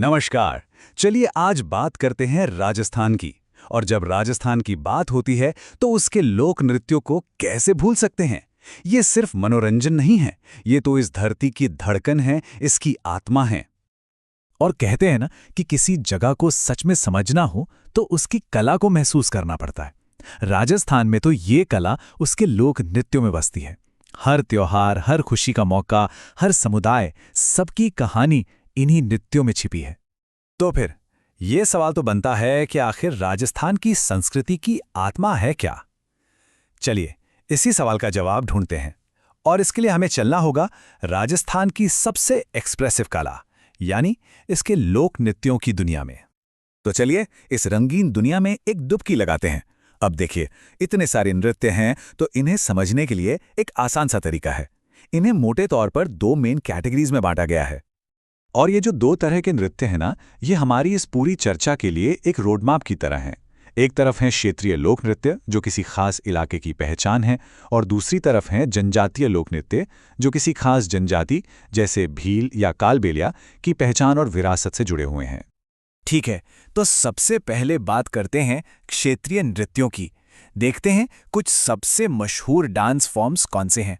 नमस्कार। चलिए आज बात करते हैं राजस्थान की। और जब राजस्थान की बात होती है तो उसके लोक नृत्यों को कैसे भूल सकते हैं। ये सिर्फ मनोरंजन नहीं है, ये तो इस धरती की धड़कन है, इसकी आत्मा है। और कहते हैं ना कि किसी जगह को सच में समझना हो तो उसकी कला को महसूस करना पड़ता है। राजस्थान में तो ये कला उसके लोक नृत्यों में बसती है। हर त्योहार, हर खुशी का मौका, हर समुदाय, सबकी कहानी इन्हीं नृत्यों में छिपी है। तो फिर ये सवाल तो बनता है कि आखिर राजस्थान की संस्कृति की आत्मा है क्या। चलिए इसी सवाल का जवाब ढूंढते हैं। और इसके लिए हमें चलना होगा राजस्थान की सबसे एक्सप्रेसिव कला, यानी इसके लोक नृत्यों की दुनिया में। तो चलिए इस रंगीन दुनिया में एक डुबकी लगाते हैं। अब देखिए, इतने सारे नृत्य हैं तो इन्हें समझने के लिए एक आसान सा तरीका है। इन्हें मोटे तौर पर दो मेन कैटेगरीज में बांटा गया है। और ये जो दो तरह के नृत्य हैं ना, ये हमारी इस पूरी चर्चा के लिए एक रोडमैप की तरह हैं। एक तरफ है क्षेत्रीय लोक नृत्य जो किसी खास इलाके की पहचान है, और दूसरी तरफ है जनजातीय लोक नृत्य जो किसी खास जनजाति जैसे भील या कालबेलिया की पहचान और विरासत से जुड़े हुए हैं। ठीक है, तो सबसे पहले बात करते हैं क्षेत्रीय नृत्यों की। देखते हैं कुछ सबसे मशहूर डांस फॉर्म्स कौन से हैं।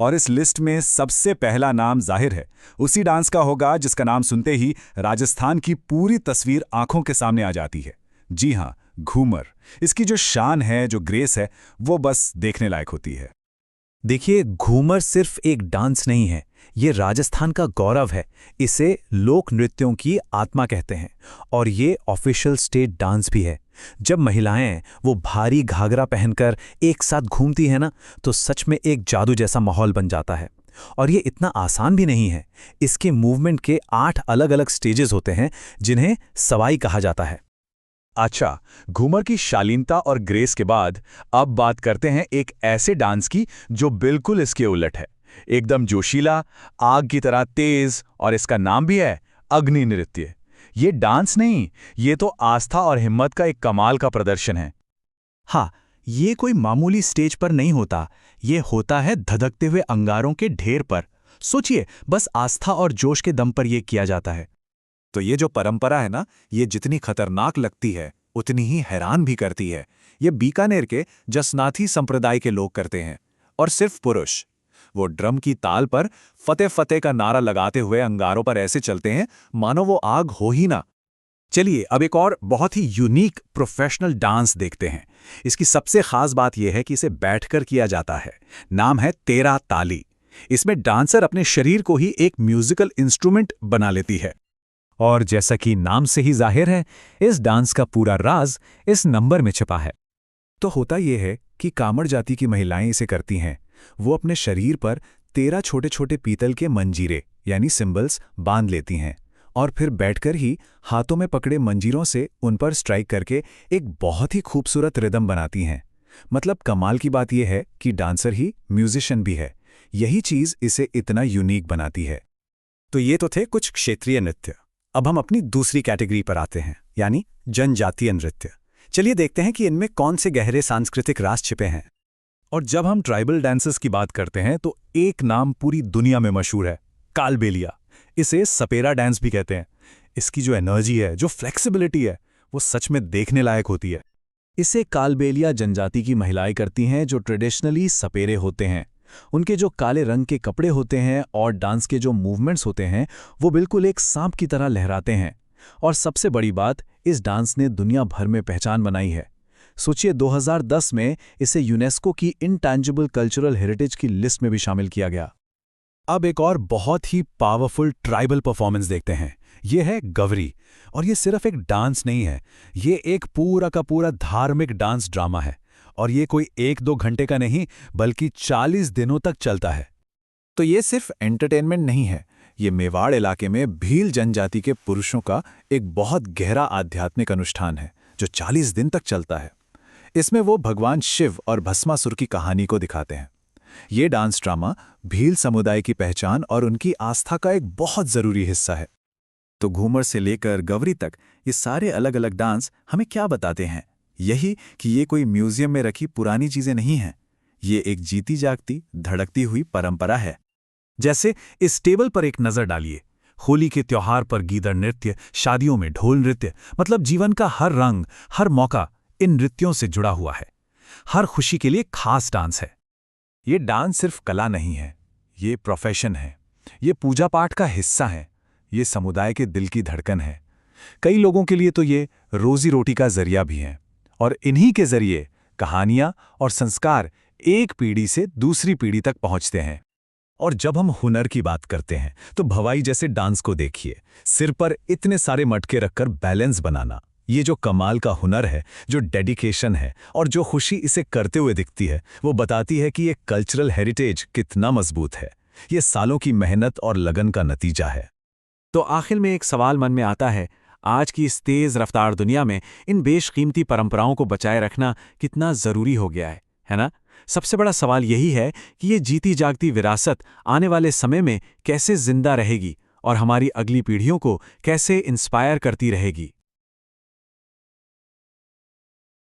और इस लिस्ट में सबसे पहला नाम जाहिर है उसी डांस का होगा जिसका नाम सुनते ही राजस्थान की पूरी तस्वीर आंखों के सामने आ जाती है। जी हाँ, घूमर। इसकी जो शान है, जो ग्रेस है, वो बस देखने लायक होती है। देखिए, घूमर सिर्फ एक डांस नहीं है, ये राजस्थान का गौरव है। इसे लोक नृत्यों की आत्मा कहते हैं और ये ऑफिशियल स्टेट डांस भी है। जब महिलाएं वो भारी घाघरा पहनकर एक साथ घूमती हैं ना, तो सच में एक जादू जैसा माहौल बन जाता है। और ये इतना आसान भी नहीं है। इसके मूवमेंट के 8 अलग-अलग स्टेजेस होते हैं जिन्हें सवाई कहा जाता है। अच्छा, घूमर की शालीनता और ग्रेस के बाद अब बात करते हैं एक ऐसे डांस की जो बिल्कुल इसके उलट है। एकदम जोशीला, आग की तरह तेज, और इसका नाम भी है अग्नि नृत्य। ये डांस नहीं, ये तो आस्था और हिम्मत का एक कमाल का प्रदर्शन है। हाँ, ये कोई मामूली स्टेज पर नहीं होता, ये होता है धधकते हुए अंगारों के ढेर पर। सोचिए, बस आस्था और जोश के दम पर यह किया जाता है। तो ये जो परंपरा है ना, ये जितनी खतरनाक लगती है उतनी ही हैरान भी करती है। ये बीकानेर के जसनाथी संप्रदाय के लोग करते हैं, और सिर्फ पुरुष। वो ड्रम की ताल पर फतेह फतेह का नारा लगाते हुए अंगारों पर ऐसे चलते हैं मानो वो आग हो ही ना। चलिए अब एक और बहुत ही यूनिक प्रोफेशनल डांस देखते हैं। इसकी सबसे खास बात यह है कि इसे बैठकर किया जाता है। नाम है तेरा ताली। इसमें डांसर अपने शरीर को ही एक म्यूजिकल इंस्ट्रूमेंट बना लेती है। और जैसा कि नाम से ही जाहिर है, इस डांस का पूरा राज इस नंबर में छिपा है। तो होता यह है कि कामड़ जाति की महिलाएं इसे करती हैं। वो अपने शरीर पर 13 छोटे-छोटे पीतल के मंजीरे यानी सिंबल्स बांध लेती हैं, और फिर बैठकर ही हाथों में पकड़े मंजीरों से उन पर स्ट्राइक करके एक बहुत ही खूबसूरत रिदम बनाती हैं। मतलब कमाल की बात यह है कि डांसर ही म्यूजिशियन भी है। यही चीज इसे इतना यूनिक बनाती है। तो ये तो थे कुछ क्षेत्रीय नृत्य। अब हम अपनी दूसरी कैटेगरी पर आते हैं, यानी जनजातीय नृत्य। चलिए देखते हैं कि इनमें कौन से गहरे सांस्कृतिक राज छिपे हैं। और जब हम ट्राइबल डांसेस की बात करते हैं तो एक नाम पूरी दुनिया में मशहूर है, कालबेलिया। इसे सपेरा डांस भी कहते हैं। इसकी जो एनर्जी है, जो फ्लेक्सिबिलिटी है, वो सच में देखने लायक होती है। इसे कालबेलिया जनजाति की महिलाएं करती हैं जो ट्रेडिशनली सपेरे होते हैं। उनके जो काले रंग के कपड़े होते हैं और डांस के जो मूवमेंट्स होते हैं वो बिल्कुल एक सांप की तरह लहराते हैं। और सबसे बड़ी बात, इस डांस ने दुनिया भर में पहचान बनाई है। सोचिए, 2010 में इसे यूनेस्को की इंटैंजिबल कल्चरल हेरिटेज की लिस्ट में भी शामिल किया गया। अब एक और बहुत ही पावरफुल ट्राइबल परफॉर्मेंस देखते हैं। यह है गवरी। और ये सिर्फ एक डांस नहीं है, ये एक पूरा का पूरा धार्मिक डांस ड्रामा है। और ये कोई 1-2 घंटे का नहीं, बल्कि 40 दिनों तक चलता है। तो ये सिर्फ एंटरटेनमेंट नहीं है, ये मेवाड़ इलाके में भील जनजाति के पुरुषों का एक बहुत गहरा आध्यात्मिक अनुष्ठान है जो 40 दिन तक चलता है। इसमें वो भगवान शिव और भस्मासुर की कहानी को दिखाते हैं। ये डांस ड्रामा भील समुदाय की पहचान और उनकी आस्था का एक बहुत जरूरी हिस्सा है। तो घूमर से लेकर गवरी तक ये सारे अलग अलग डांस हमें क्या बताते हैं? यही कि ये कोई म्यूजियम में रखी पुरानी चीजें नहीं हैं। ये एक जीती जागती, धड़कती हुई परंपरा है। जैसे इस टेबल पर एक नजर डालिए। होली के त्योहार पर गीदड़ नृत्य, शादियों में ढोल नृत्य, मतलब जीवन का हर रंग, हर मौका इन नृत्यों से जुड़ा हुआ है। हर खुशी के लिए खास डांस है। ये डांस सिर्फ कला नहीं है, ये प्रोफेशन है, ये पूजा पाठ का हिस्सा है, ये समुदाय के दिल की धड़कन है। कई लोगों के लिए तो ये रोजी रोटी का जरिया भी है, और इन्हीं के जरिए कहानियां और संस्कार एक पीढ़ी से दूसरी पीढ़ी तक पहुंचते हैं। और जब हम हुनर की बात करते हैं तो भवाई जैसे डांस को देखिए, सिर पर इतने सारे मटके रखकर बैलेंस बनाना, ये जो कमाल का हुनर है, जो डेडिकेशन है और जो खुशी इसे करते हुए दिखती है, वो बताती है कि ये कल्चरल हेरिटेज कितना मजबूत है। ये सालों की मेहनत और लगन का नतीजा है। तो आखिर में एक सवाल मन में आता है, आज की इस तेज़ रफ्तार दुनिया में इन बेशकीमती परंपराओं को बचाए रखना कितना ज़रूरी हो गया है ना? सबसे बड़ा सवाल यही है कि ये जीती जागती विरासत आने वाले समय में कैसे जिंदा रहेगी और हमारी अगली पीढ़ियों को कैसे इंस्पायर करती रहेगी।